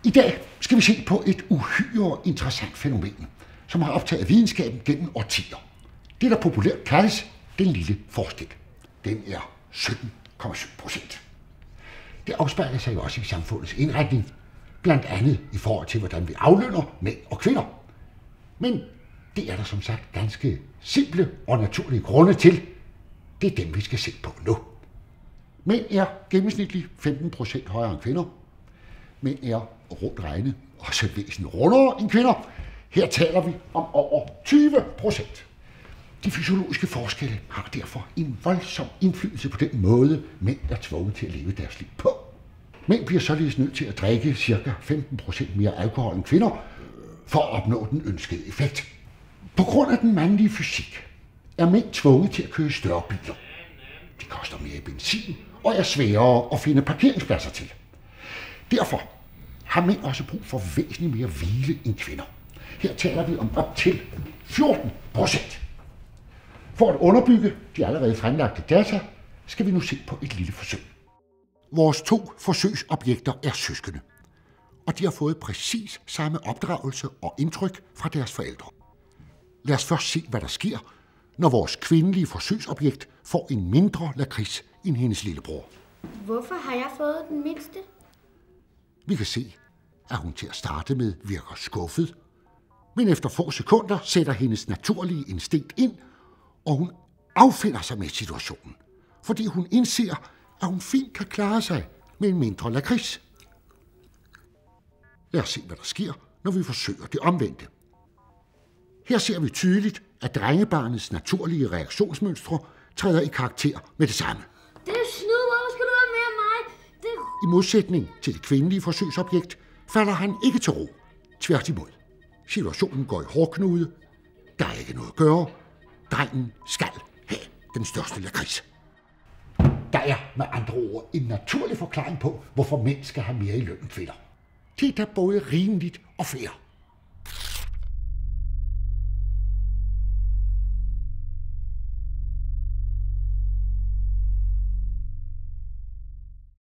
I dag skal vi se på et uhyre interessant fænomen, som har optaget videnskaben gennem årtier. Det, der populært kaldes den lille forskel. Den er 17,7%. Det afspejler sig jo også i samfundets indretning, blandt andet i forhold til, hvordan vi aflønner mænd og kvinder. Men det er der som sagt ganske simple og naturlige grunde til. Det er dem, vi skal se på nu. Mænd er gennemsnitligt 15% højere end kvinder. Mænd er rundt regnet også væsentligt rundere end kvinder. Her taler vi om over 20%. De fysiologiske forskelle har derfor en voldsom indflydelse på den måde, mænd er tvunget til at leve deres liv på. Mænd bliver således nødt til at drikke ca. 15% mere alkohol end kvinder for at opnå den ønskede effekt. På grund af den mandlige fysik er mænd tvunget til at køre større biler. De koster mere i benzin og er sværere at finde parkeringspladser til. Derfor har mænd også brug for væsentligt mere hvile end kvinder. Her taler vi om op til 14%. For at underbygge de allerede fremlagte data, skal vi nu se på et lille forsøg. Vores 2 forsøgsobjekter er søskende, og de har fået præcis samme opdragelse og indtryk fra deres forældre. Lad os først se, hvad der sker, når vores kvindelige forsøgsobjekt får en mindre lakrids end hendes lillebror. Hvorfor har jeg fået den mindste? Vi kan se, at hun til at starte med virker skuffet, men efter få sekunder sætter hendes naturlige instinkt ind, og hun affinder sig med situationen, fordi hun indser, at hun fint kan klare sig med en mindre lakrids. Lad os se, hvad der sker, når vi forsøger det omvendte. Her ser vi tydeligt, at drengebarnets naturlige reaktionsmønstre træder i karakter med det samme. Det er snyd, hvorfor skal du have mere af mig? I modsætning til det kvindelige forsøgsobjekt falder han ikke til ro. Tværtimod. Situationen går i hårdknude. Der er ikke noget at gøre. Drengen skal have den største lakrids. Der er med andre ord en naturlig forklaring på, hvorfor mænd skal have mere i løn end kvinder. Det er da både rimeligt og fair.